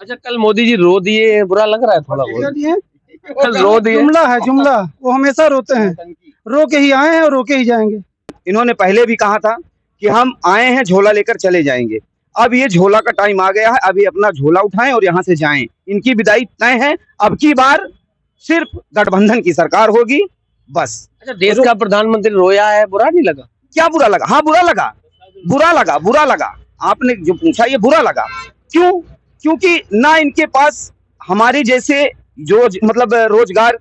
अच्छा, कल मोदी जी रो दिए, बुरा लग रहा है थोड़ा बहुत। कल रो दिए। जुमला है जुमला, वो हमेशा रोते हैं। रो के ही आए हैं और रो के ही जाएंगे। इन्होंने पहले भी कहा था कि हम आए हैं झोला लेकर चले जाएंगे। अब ये झोला का टाइम आ गया है, अभी अपना झोला उठाएं और यहाँ से जाएं। इनकी विदाई तय है। अब की बार सिर्फ गठबंधन की सरकार होगी, बस। अच्छा, देश का प्रधानमंत्री रोया है, बुरा नहीं लगा? क्या बुरा लगा? हाँ, बुरा लगा, बुरा लगा, बुरा लगा। आपने जो पूछा ये बुरा लगा। क्यों? क्योंकि ना इनके पास हमारे जैसे जो मतलब रोजगार,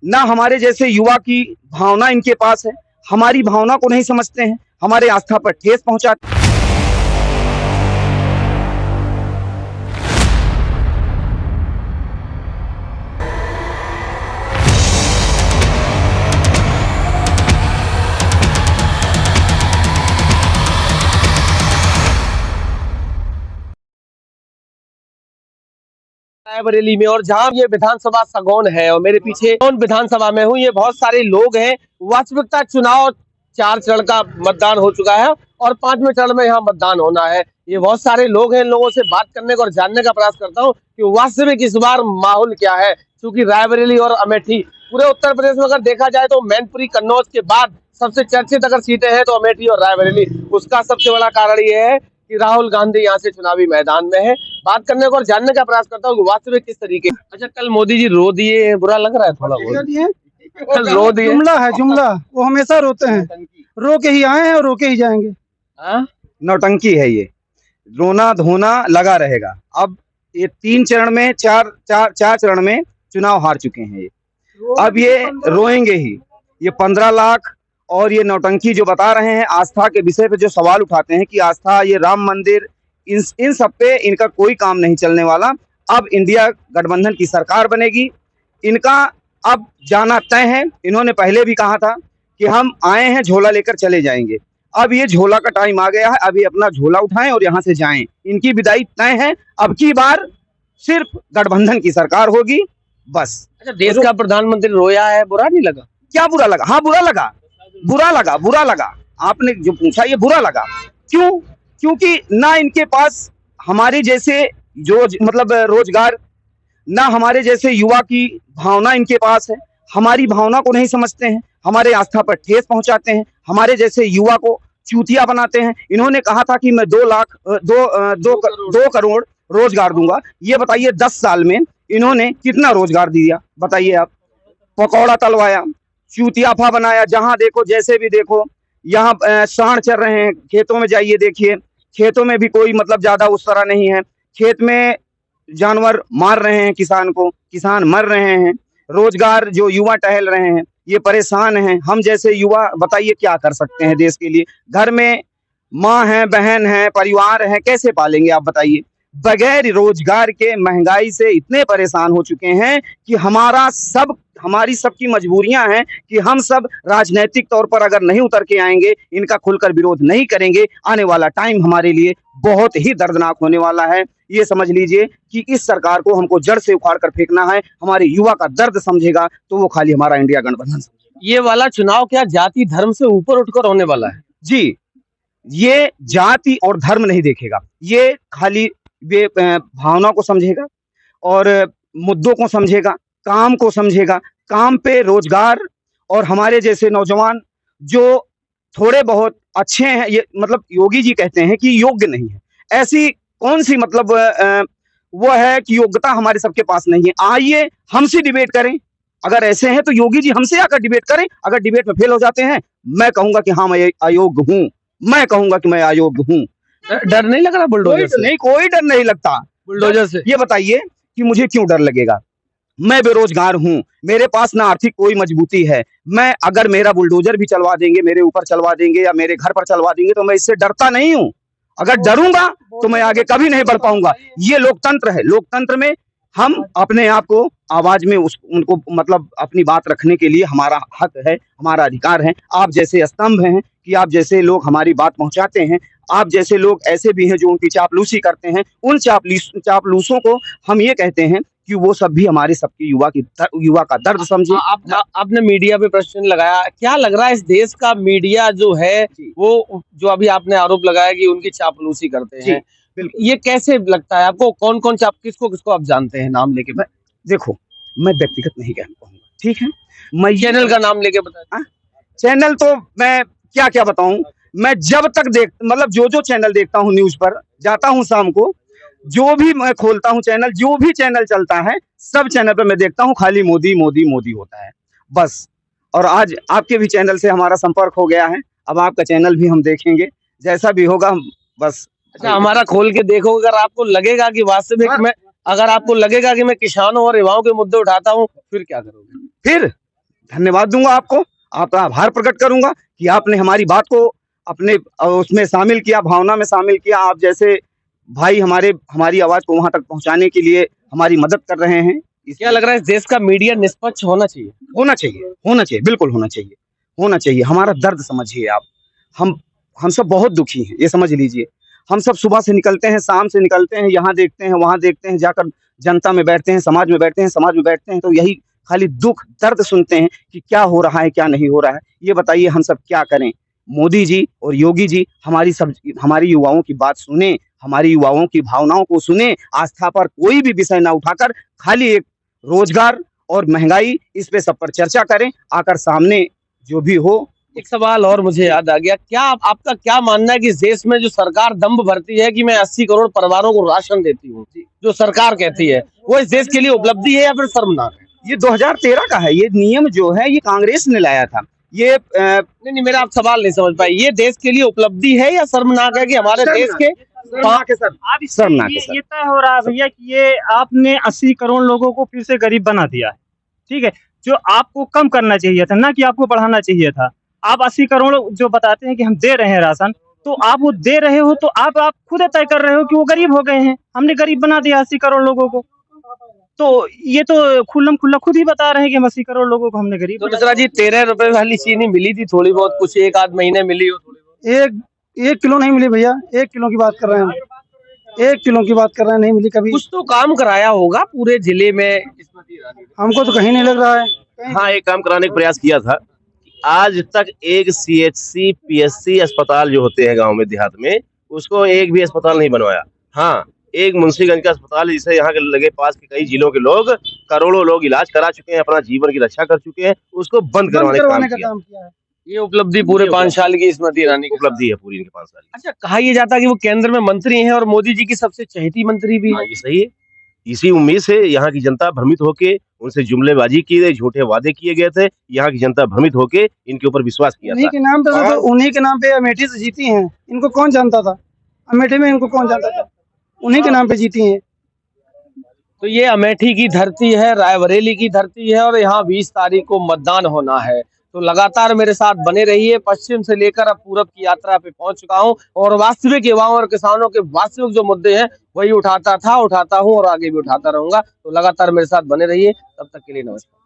ना हमारे जैसे युवा की भावना इनके पास है। हमारी भावना को नहीं समझते हैं, हमारे आस्था पर ठेस पहुंचाते हैं। रायबरेली में, और जहां ये विधानसभा सगौन है और मेरे पीछे कौन विधानसभा में हूँ, ये बहुत सारे लोग हैं। वास्तविकता चुनाव 4 चरण का मतदान हो चुका है और 5वें चरण में यहाँ मतदान होना है। ये बहुत सारे लोग हैं, इन लोगों से बात करने का और जानने का प्रयास करता हूँ कि वास्तविक इस बार माहौल क्या है। क्योंकि रायबरेली और अमेठी पूरे उत्तर प्रदेश में अगर देखा जाए तो मैनपुरी कन्नौज के बाद सबसे चर्चित अगर सीटें हैं तो अमेठी और रायबरेली। उसका सबसे बड़ा कारण ये है कि राहुल गांधी यहाँ से चुनावी मैदान में है। बात करने को और जानने का प्रयास करता हूँ वास्तविक किस तरीके। अच्छा, कल मोदी जी रो दिए, बुरा लग रहा है थोड़ा बहुत। कल रो दिए। जुमला है जुमला, वो हमेशा रोते हैं। रो के ही आए हैं और रो के ही जाएंगे। नौटंकी है ये, रोना धोना लगा रहेगा। अब ये 3 चरण में, चार चरण में चुनाव हार चुके हैं ये। अब ये रोएंगे ही। ये 15 लाख और ये नौटंकी जो बता रहे हैं, आस्था के विषय पे जो सवाल उठाते हैं कि आस्था, ये राम मंदिर, इन सब पे इनका कोई काम नहीं चलने वाला। अब इंडिया गठबंधन की सरकार बनेगी, इनका अब जाना तय है। इन्होंने पहले भी कहा था कि हम आए हैं झोला लेकर चले जाएंगे। अब ये झोला का टाइम आ गया है, अभी अपना झोला उठाएं और यहाँ से जाएं। इनकी विदाई तय है। अब की बार सिर्फ गठबंधन की सरकार होगी, बस। अच्छा, देश का प्रधानमंत्री रोया है, बुरा नहीं लगा? क्या बुरा लगा? हाँ, बुरा लगा, बुरा लगा, बुरा लगा। आपने जो पूछा ये बुरा लगा। क्यों? क्योंकि ना इनके पास हमारे जैसे जो मतलब रोजगार, ना हमारे जैसे युवा की भावना इनके पास है। हमारी भावना को नहीं समझते हैं, हमारे आस्था पर ठेस पहुंचाते हैं, हमारे जैसे युवा को चूतिया बनाते हैं। इन्होंने कहा था कि मैं 2 करोड़ रोजगार दूंगा। ये बताइए 10 साल में इन्होंने कितना रोजगार दिया? बताइए आप। पकौड़ा तलवाया, चूतियाफा बनाया, जहां देखो जैसे भी देखो यहाँ सांड चर रहे हैं। खेतों में जाइए देखिए, खेतों में भी कोई मतलब ज्यादा उस तरह नहीं है। खेत में जानवर मार रहे हैं किसान को, किसान मर रहे हैं। रोजगार जो युवा टहल रहे हैं ये परेशान हैं। हम जैसे युवा बताइए क्या कर सकते हैं देश के लिए? घर में माँ है, बहन है, परिवार है, कैसे पालेंगे आप बताइए? बगैर रोजगार के महंगाई से इतने परेशान हो चुके हैं कि हमारी सबकी मजबूरियां हैं कि हम सब राजनीतिक तौर पर अगर नहीं उतर के आएंगे, इनका खुलकर विरोध नहीं करेंगे, आने वाला टाइम हमारे लिए बहुत ही दर्दनाक होने वाला है। ये समझ लीजिए कि इस सरकार को हमको जड़ से उखाड़ कर फेंकना है। हमारे युवा का दर्द समझेगा तो वो खाली हमारा इंडिया गठबंधन समझेगा। ये वाला चुनाव क्या जाति धर्म से ऊपर उठकर होने वाला है? जी, ये जाति और धर्म नहीं देखेगा, ये खाली वे भावना को समझेगा और मुद्दों को समझेगा, काम को समझेगा। काम पे रोजगार और हमारे जैसे नौजवान जो थोड़े बहुत अच्छे हैं, ये मतलब योगी जी कहते हैं कि योग्य नहीं है। ऐसी कौन सी मतलब वो है कि योग्यता हमारे सबके पास नहीं है? आइए हमसे डिबेट करें। अगर ऐसे हैं तो योगी जी हमसे आकर डिबेट करें। अगर डिबेट में फेल हो जाते हैं, मैं कहूंगा कि हाँ मैं अयोग्य हूँ, मैं कहूंगा कि मैं अयोग्य हूँ। डर नहीं लग रहा बुलडोजर से? नहीं, कोई डर नहीं लगता बुलडोजर से। ये बताइए कि मुझे क्यों डर लगेगा? मैं बेरोजगार हूँ, मेरे पास ना आर्थिक कोई मजबूती है। मैं अगर मेरा बुलडोजर भी चलवा देंगे, मेरे ऊपर चलवा देंगे या मेरे घर पर चलवा देंगे, तो मैं इससे डरता नहीं हूँ। अगर डरूंगा तो मैं आगे कभी नहीं बढ़ पाऊंगा। ये लोकतंत्र है। लोकतंत्र में हम अपने आप को आवाज में उनको मतलब अपनी बात रखने के लिए हमारा हक है, हमारा अधिकार है। आप जैसे स्तंभ हैं कि आप जैसे लोग हमारी बात पहुंचाते हैं, आप जैसे लोग ऐसे भी हैं जो उनकी चापलूसी करते हैं। उन चापलूसों को हम ये कहते हैं कि वो सब भी हमारे सबकी युवा का दर्द समझे। आपने मीडिया पे प्रश्न लगाया, क्या लग रहा है इस देश का मीडिया जो है वो, जो अभी आपने आरोप लगाया कि उनकी चापलूसी करते हैं, ये कैसे लगता है आपको? कौन कौन से आप किसको आप जानते हैं नाम लेके? देखो, मैं व्यक्तिगत नहीं कहना कहूंगा, ठीक है। मैं चैनल का नाम लेके बता। चैनल तो मैं क्या क्या बताऊं। मैं जब तक मतलब जो चैनल देखता हूं, न्यूज पर जाता हूं शाम को, जो भी मैं खोलता हूं चैनल, जो भी चैनल चलता है, सब चैनल पर मैं देखता हूं खाली मोदी मोदी मोदी होता है बस। और आज आपके भी चैनल से हमारा संपर्क हो गया है, अब आपका चैनल भी हम देखेंगे, जैसा भी होगा हम बस। अच्छा, हमारा खोल के देखो, अगर आपको लगेगा कि वास्तविक में, अगर आपको लगेगा कि मैं किसानों और युवाओं के मुद्दे उठाता हूँ, फिर क्या करोगे? फिर धन्यवाद दूंगा आपको, आपका आभार प्रकट करूंगा कि आपने हमारी बात को अपने उसमें शामिल किया, भावना में शामिल किया। आप जैसे भाई हमारी आवाज को वहां तक पहुंचाने के लिए हमारी मदद कर रहे हैं। क्या लग रहा है, इस देश का मीडिया निष्पक्ष होना चाहिए? होना चाहिए, बिल्कुल होना चाहिए। हमारा दर्द समझिए आप। हम सब बहुत दुखी हैं, ये समझ लीजिए। हम सब सुबह से निकलते हैं, शाम से निकलते हैं, यहाँ देखते हैं, वहां देखते हैं, जाकर जनता में बैठते हैं, समाज में बैठते हैं, तो यही खाली दुख दर्द सुनते हैं कि क्या हो रहा है, क्या नहीं हो रहा है। ये बताइए हम सब क्या करें? मोदी जी और योगी जी हमारी युवाओं की बात सुने, हमारी युवाओं की भावनाओं को सुने, आस्था पर कोई भी विषय ना उठाकर खाली एक रोजगार और महंगाई, इस पे सब पर चर्चा करें, आकर सामने जो भी हो। एक सवाल और मुझे याद आ गया, क्या आपका क्या मानना है कि इस देश में जो सरकार दंभ भरती है कि मैं 80 करोड़ परिवारों को राशन देती हूँ, जो सरकार कहती है, वो इस देश के लिए उपलब्धि है या फिर शर्मनाक है? ये 2013 का है, ये नियम जो है ये कांग्रेस ने लाया था। ये नहीं, मेरा आप सवाल नहीं समझ पाए। ये देश के लिए उपलब्धि है या शर्मनाक है कि हमारे देश के शर्मनाक है सर। ये तय हो रहा है भैया कि ये आपने 80 करोड़ लोगों को फिर से गरीब बना दिया है, ठीक है। जो आपको कम करना चाहिए था, ना कि आपको बढ़ाना चाहिए था। आप 80 करोड़ जो बताते हैं कि हम दे रहे हैं राशन, तो आप वो दे रहे हो तो आप खुद तय कर रहे हो कि वो गरीब हो गए हैं। हमने गरीब बना दिया 80 करोड़ लोगों को, तो ये तो खुल्लम खुल्ला खुद ही बता रहे हैं कि हम 80 करोड़ लोगों को हमने गरीब। तो मिश्रा जी, 13 रुपए वाली चीनी मिली थी थोड़ी बहुत, कुछ एक आध महीने मिली हो थोड़ी बहुत? एक किलो नहीं मिली भैया, 1 किलो की बात कर रहे हैं हम। 1 किलो की बात कर रहे हैं, नहीं मिली कभी। कुछ तो काम कराया होगा पूरे जिले में स्मृति ईरानी ने। हमको तो कहीं नहीं लग रहा है। हाँ, एक काम कराने का प्रयास किया था। आज तक एक CHC PSC अस्पताल जो होते हैं गांव में देहात में, उसको एक भी अस्पताल नहीं बनवाया। हाँ, एक मुंशीगंज का अस्पताल जिसे यहाँ के लगे पास के कई जिलों के लोग, करोड़ों लोग इलाज करा चुके हैं, अपना जीवन की रक्षा कर चुके हैं, उसको बंद करवाने का काम किया। ये उपलब्धि पूरे 5 साल की स्मृति ईरानी की उपलब्धि है पूरी इनके 5 साल की। अच्छा, कहा यह जाता है कि वो केंद्र में मंत्री हैं और मोदी जी की सबसे चहेती मंत्री भी हाँ, है। ये सही है। इसी उम्मीद से यहाँ की जनता भ्रमित होके उनसे जुमलेबाजी की गई, झूठे वादे किए गए थे। यहाँ की जनता भ्रमित होके इनके ऊपर विश्वास किया उन्हीं था। के नाम पे तो उन्हीं के नाम पे अमेठी से जीती हैं। इनको कौन जानता था? अमेठी में इनको कौन जानता था? उन्हीं के नाम पे जीती हैं। तो ये अमेठी की धरती है, रायबरेली की धरती है, और यहाँ 20 तारीख को मतदान होना है। तो लगातार मेरे साथ बने रहिए। पश्चिम से लेकर अब पूरब की यात्रा पे पहुंच चुका हूं और वास्तविक युवाओं और किसानों के वास्तविक जो मुद्दे हैं वही उठाता था, उठाता हूं और आगे भी उठाता रहूंगा। तो लगातार मेरे साथ बने रहिए। तब तक के लिए नमस्कार।